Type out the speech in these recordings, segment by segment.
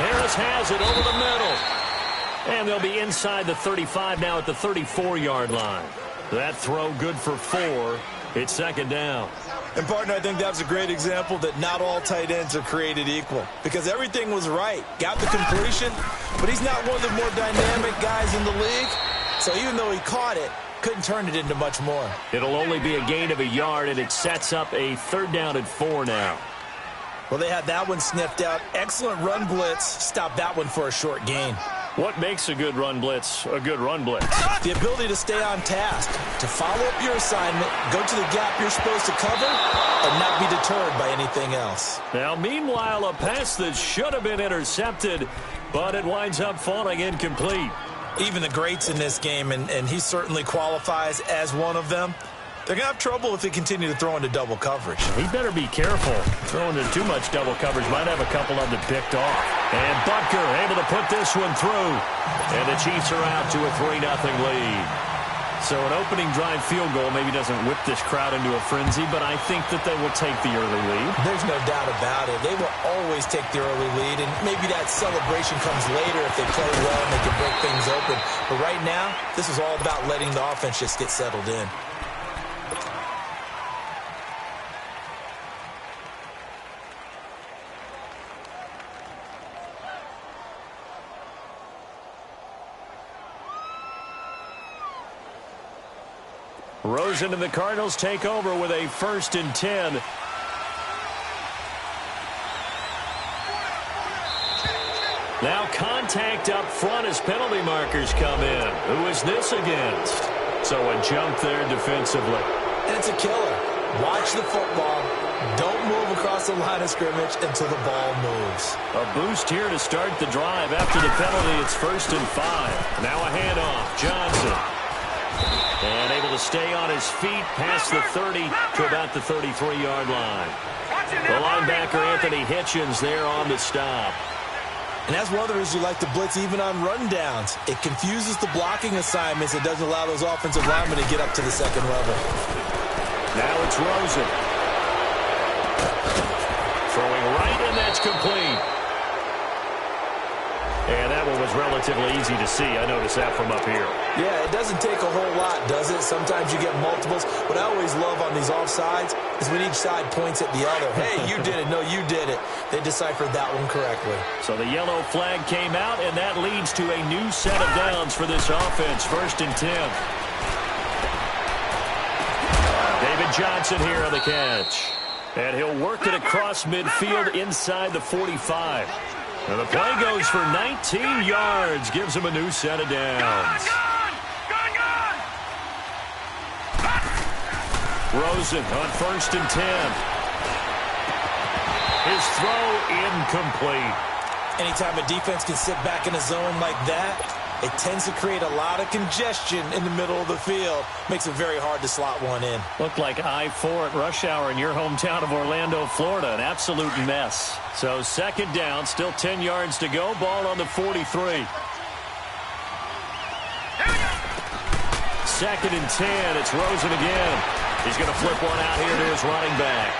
Harris has it over the middle. And they'll be inside the 35 now at the 34-yard line. That throw good for 4. It's second down. And, partner, I think that was a great example that not all tight ends are created equal. Because everything was right. Got the completion, but he's not one of the more dynamic guys in the league. So even though he caught it, couldn't turn it into much more. It'll only be a gain of a yard, and it sets up a 3rd down and 4 now. Well, they had that one sniffed out. Excellent run blitz. Stopped that one for a short gain. What makes a good run blitz a good run blitz? The ability to stay on task, to follow up your assignment, go to the gap you're supposed to cover, and not be deterred by anything else. Now, meanwhile, a pass that should have been intercepted, but it winds up falling incomplete. Even the greats in this game, and he certainly qualifies as one of them, they're going to have trouble if they continue to throw into double coverage. He better be careful. Throwing into too much double coverage might have a couple of them picked off. And Butker able to put this one through. And the Chiefs are out to a 3-0 lead. So an opening drive field goal maybe doesn't whip this crowd into a frenzy, but I think that they will take the early lead. There's no doubt about it. They will always take the early lead, and maybe that celebration comes later if they play well and they can break things open. But right now, this is all about letting the offense just get settled in. Rosen and the Cardinals take over with a 1st and 10. Now contact up front as penalty markers come in. Who is this against? So a jump there defensively. And it's a killer. Watch the football. Don't move across the line of scrimmage until the ball moves. A boost here to start the drive. After the penalty, it's 1st and 5. Now a handoff. Johnson. And able to stay on his feet past the 30 to about the 33-yard line. The linebacker, Anthony Hitchens, there on the stop. And that's one of the reasons you like to blitz even on rundowns. It confuses the blocking assignments. It doesn't allow those offensive linemen to get up to the second level. Now it's Rosen. Throwing right, and that's complete. And that one was relatively easy to see. I noticed that from up here. Yeah, it doesn't take a whole lot, does it? Sometimes you get multiples. What I always love on these offsides is when each side points at the other. Hey, you did it. No, you did it. They deciphered that one correctly. So the yellow flag came out, and that leads to a new set of downs for this offense. 1st and 10. David Johnson here on the catch. And he'll work it across midfield inside the 45. And the play goes for 19 yards. Gives him a new set of downs. Rosen on 1st and 10. His throw incomplete. Anytime a defense can sit back in a zone like that, it tends to create a lot of congestion in the middle of the field. Makes it very hard to slot one in. Looked like I-4 at rush hour in your hometown of Orlando, Florida. An absolute mess. So 2nd down, still 10 yards to go. Ball on the 43. 2nd and 10. It's Rosen again. He's going to flip one out here to his running back.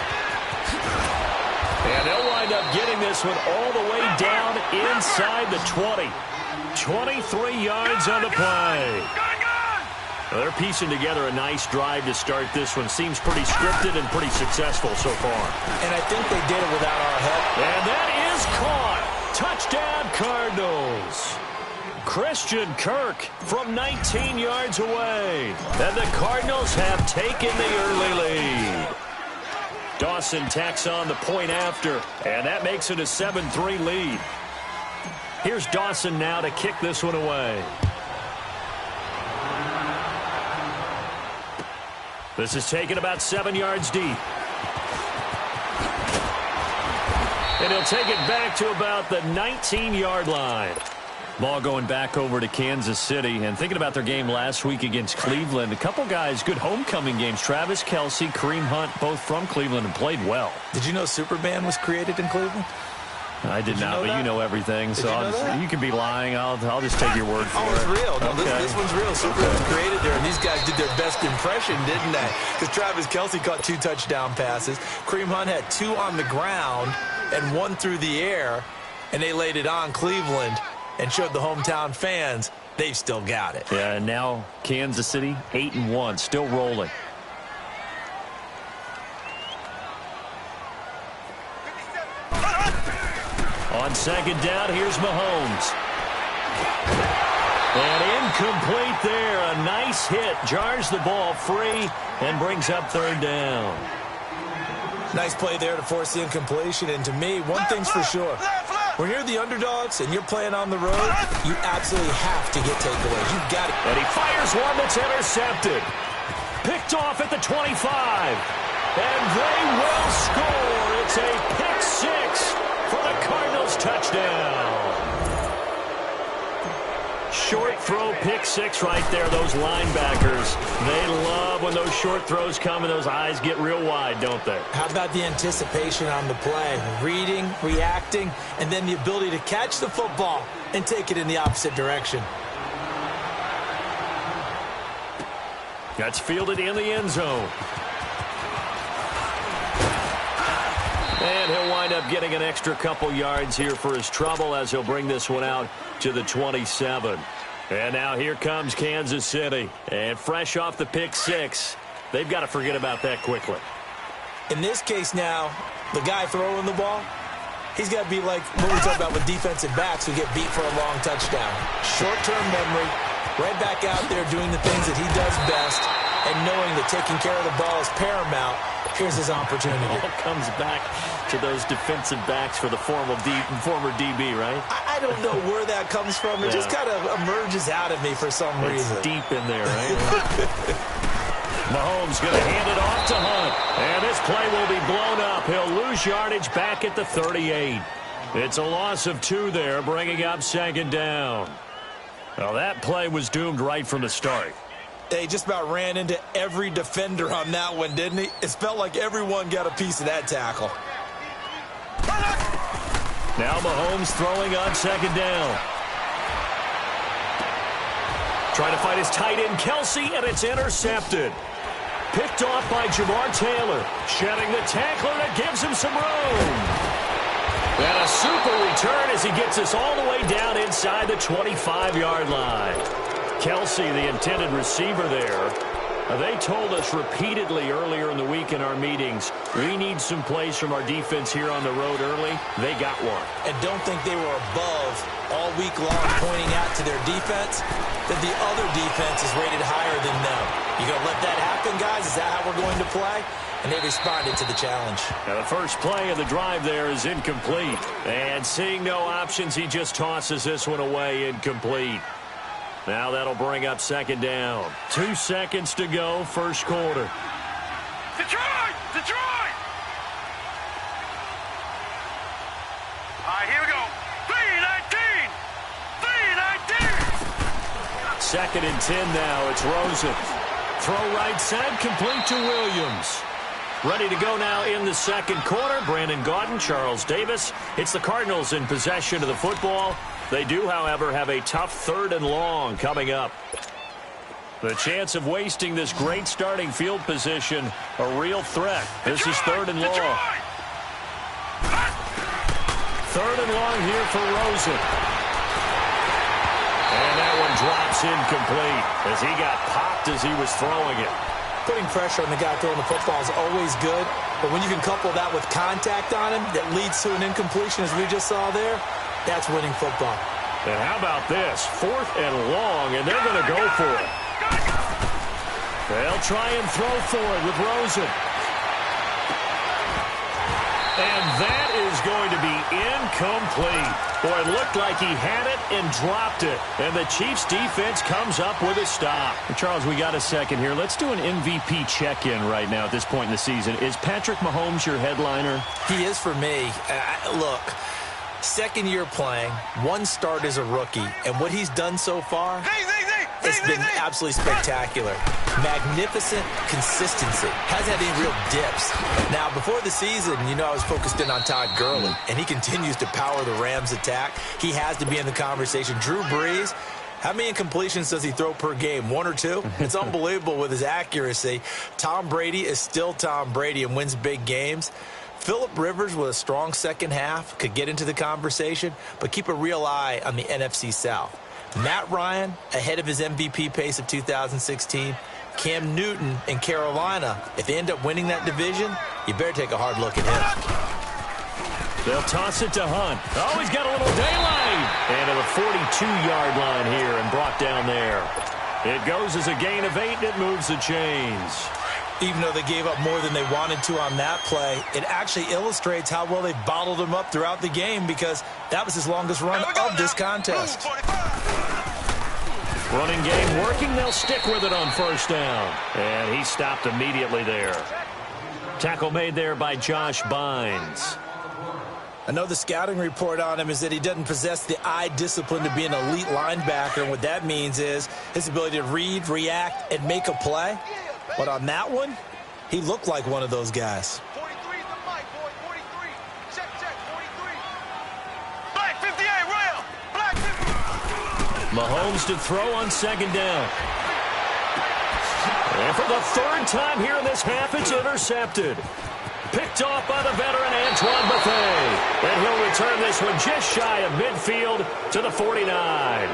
And they'll wind up getting this one all the way down inside the 20. 23 yards on the play. Well, they're piecing together a nice drive to start this one. Seems pretty scripted and pretty successful so far. And I think they did it without our help. And that is caught. Touchdown, Cardinals. Christian Kirk from 19 yards away. And the Cardinals have taken the early lead. Dawson tacks on the point after, and that makes it a 7-3 lead. Here's Dawson now to kick this one away. This is taken about 7 yards deep. And he'll take it back to about the 19-yard line. Ball going back over to Kansas City. And thinking about their game last week against Cleveland, a couple guys, good homecoming games. Travis Kelce, Kareem Hunt, both from Cleveland and played well. Did you know Superman was created in Cleveland? I did not, but you know everything, so you can be lying. I'll just take your word for it. Oh, it's real. No, okay. this one's real. Superman was created there, and these guys did their best impression, didn't they? Because Travis Kelce caught 2 touchdown passes. Kareem Hunt had 2 on the ground and 1 through the air. and they laid it on Cleveland and showed the hometown fans they've still got it. Yeah, and now Kansas City 8-1, still rolling. On second down, here's Mahomes. And incomplete there. A nice hit. Jars the ball free and brings up third down. Nice play there to force the incompletion. And to me, one thing's for sure. When you're the underdogs and you're playing on the road, you absolutely have to get takeaways. You've got it. And he fires one that's intercepted. Picked off at the 25. And they will score. It's a pick six for the Cardinals touchdown. Short throw, pick six right there. Those linebackers, they love when those short throws come and those eyes get real wide, don't they? How about the anticipation on the play? Reading, reacting, and then the ability to catch the football and take it in the opposite direction. That's fielded in the end zone. And he'll wind up getting an extra couple yards here for his trouble as he'll bring this one out to the 27. And now here comes Kansas City. And fresh off the pick six, they've got to forget about that quickly. In this case now, the guy throwing the ball, he's got to be like what we talk about with defensive backs who get beat for a long touchdown. Short-term memory, right back out there doing the things that he does best, and knowing that taking care of the ball is paramount. Here's his opportunity. It all comes back to those defensive backs for the former DB, right? I don't know where that comes from. It just kind of emerges out of me for some reason. It's deep in there, right? Mahomes going to hand it off to Hunt. And this play will be blown up. He'll lose yardage back at the 38. It's a loss of 2 there, bringing up second down. Well, that play was doomed right from the start. They just about ran into every defender on that one, didn't he? It felt like everyone got a piece of that tackle. Now Mahomes throwing on second down. Trying to fight his tight end, Kelsey, and it's intercepted. Picked off by Jamar Taylor. Shedding the tackler that gives him some room. And a super return as he gets us all the way down inside the 25-yard line. Kelsey, the intended receiver there. They told us repeatedly earlier in the week in our meetings, we need some plays from our defense here on the road early. They got one. And don't think they were above all week long pointing out to their defense that the other defense is rated higher than them. You going to let that happen, guys? Is that how we're going to play? And they responded to the challenge. Now the first play of the drive there is incomplete. And seeing no options, he just tosses this one away, incomplete. Now that'll bring up second down. 2 seconds to go, first quarter. Detroit! Detroit! All right, here we go. 3-19! 3-19! Second and 10 now. It's Rosen. Throw right side, complete to Williams. Ready to go now in the second quarter. Brandon Gaudin, Charles Davis. It's the Cardinals in possession of the football. They do, however, have a tough 3rd and long coming up. The chance of wasting this great starting field position, a real threat. This is 3rd and long. 3rd and long here for Rosen. And that one drops incomplete as he got popped as he was throwing it. Putting pressure on the guy throwing the football is always good, but when you can couple that with contact on him that leads to an incompletion, as we just saw there, that's winning football. And how about this? 4th and long, and they're going to go for it. They'll try and throw for it with Rosen. And that is going to be incomplete. Boy, it looked like he had it and dropped it. And the Chiefs defense comes up with a stop. Charles, we got a second here. Let's do an MVP check-in right now at this point in the season. Is Patrick Mahomes your headliner? He is for me. Look, 2nd year playing, 1 start as a rookie, and what he's done so far, it's been absolutely spectacular. Magnificent consistency. Hasn't had any real dips. Now, before the season, I was focused in on Todd Gurley, and he continues to power the Rams' attack. He has to be in the conversation. Drew Brees, how many incompletions does he throw per game? 1 or 2? It's unbelievable with his accuracy. Tom Brady is still Tom Brady and wins big games. Phillip Rivers with a strong second half could get into the conversation, but keep a real eye on the NFC South. Matt Ryan ahead of his MVP pace of 2016. Cam Newton in Carolina, if they end up winning that division, you better take a hard look at him. They'll toss it to Hunt. Oh, he's got a little daylight. And at the 42-yard line here and brought down there. It goes as a gain of 8, and it moves the chains. Even though they gave up more than they wanted to on that play, it actually illustrates how well they bottled him up throughout the game because that was his longest run of this contest. Running game working. They'll stick with it on first down. And he stopped immediately there. Tackle made there by Josh Bynes. I know the scouting report on him is that he doesn't possess the eye discipline to be an elite linebacker. And what that means is his ability to read, react, and make a play. But on that one, he looked like one of those guys. 43 is the mic, boy. 43. Check, 43. Black 58, rail. Black 50. Mahomes to throw on second down. And for the third time here in this half, it's intercepted. Picked off by the veteran Antoine Bethea. And he'll return this one just shy of midfield to the 49.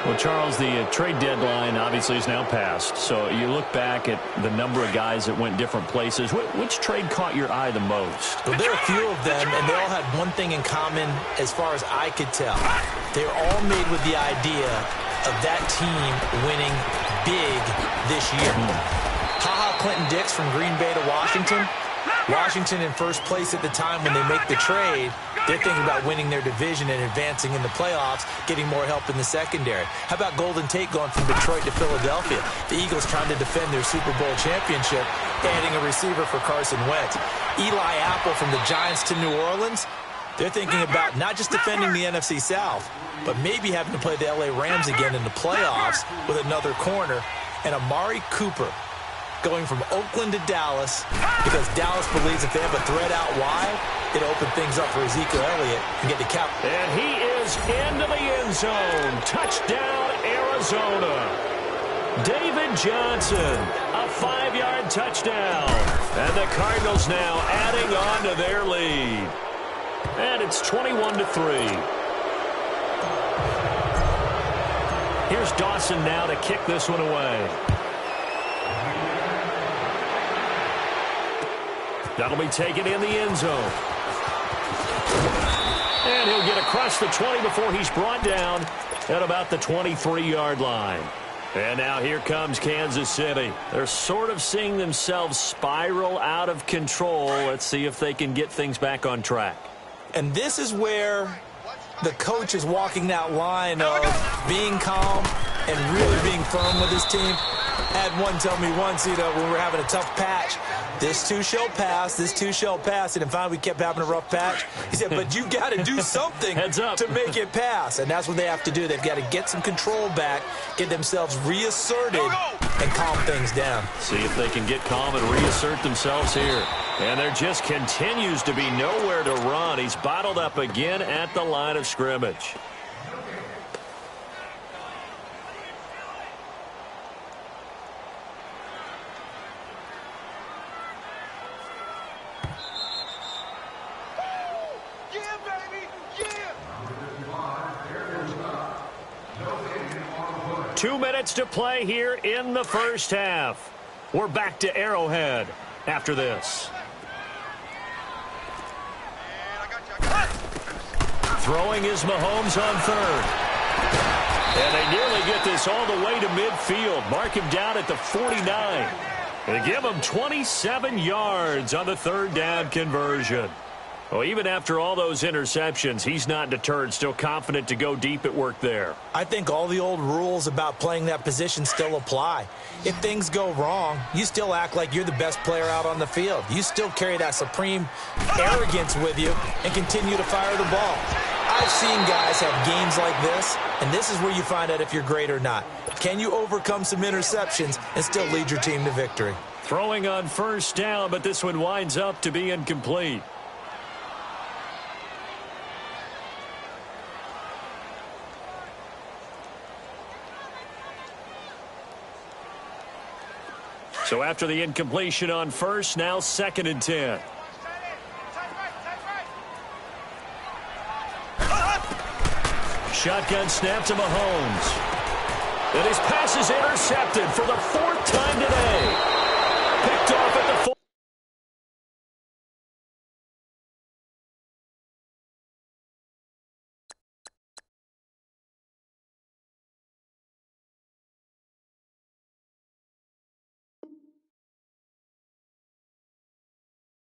Well, Charles, the trade deadline obviously is now passed. So you look back at the number of guys that went different places. Which trade caught your eye the most? Well, there are a few of them, and they all had one thing in common as far as I could tell. They were all made with the idea of that team winning big this year. Ha-ha Clinton-Dix from Green Bay to Washington. Washington in first place at the time when they make the trade. They're thinking about winning their division and advancing in the playoffs, getting more help in the secondary. How about Golden Tate going from Detroit to Philadelphia? The Eagles trying to defend their Super Bowl championship, adding a receiver for Carson Wentz. Eli Apple from the Giants to New Orleans. They're thinking about not just defending the NFC South, but maybe having to play the LA Rams again in the playoffs with another corner. And Amari Cooper going from Oakland to Dallas because Dallas believes if they have a threat out wide, it'll open things up for Ezekiel Elliott and get the cap. And he is into the end zone. Touchdown, Arizona. David Johnson, a 5-yard touchdown. And the Cardinals now adding on to their lead. And it's 21-3. Here's Dawson now to kick this one away. That'll be taken in the end zone. And he'll get across the 20 before he's brought down at about the 23-yard line. And now here comes Kansas City. They're sort of seeing themselves spiral out of control. Let's see if they can get things back on track. And this is where the coach is walking that line of being calm and really being firm with his team. I had one tell me once, when we were having a tough patch, this too shall pass, this too shall pass. And finally, we kept having a rough patch. He said, but you got to do something to make it pass. And that's what they have to do. They've got to get some control back, get themselves reasserted, and calm things down. See if they can get calm and reassert themselves here. And there just continues to be nowhere to run. He's bottled up again at the line of scrimmage. Two minutes to play here in the first half. We're back to Arrowhead after this. Throwing is Mahomes on third. And they nearly get this all the way to midfield. Mark him down at the 49. They give him 27 yards on the third down conversion. Well, even after all those interceptions, he's not deterred, still confident to go deep at work there. I think all the old rules about playing that position still apply. If things go wrong, you still act like you're the best player out on the field. You still carry that supreme arrogance with you and continue to fire the ball. I've seen guys have games like this, and this is where you find out if you're great or not. Can you overcome some interceptions and still lead your team to victory? Throwing on first down, but this one winds up to be incomplete. So after the incompletion on first, now 2nd and 10. shotgun snap to Mahomes. And his pass is intercepted for the 40.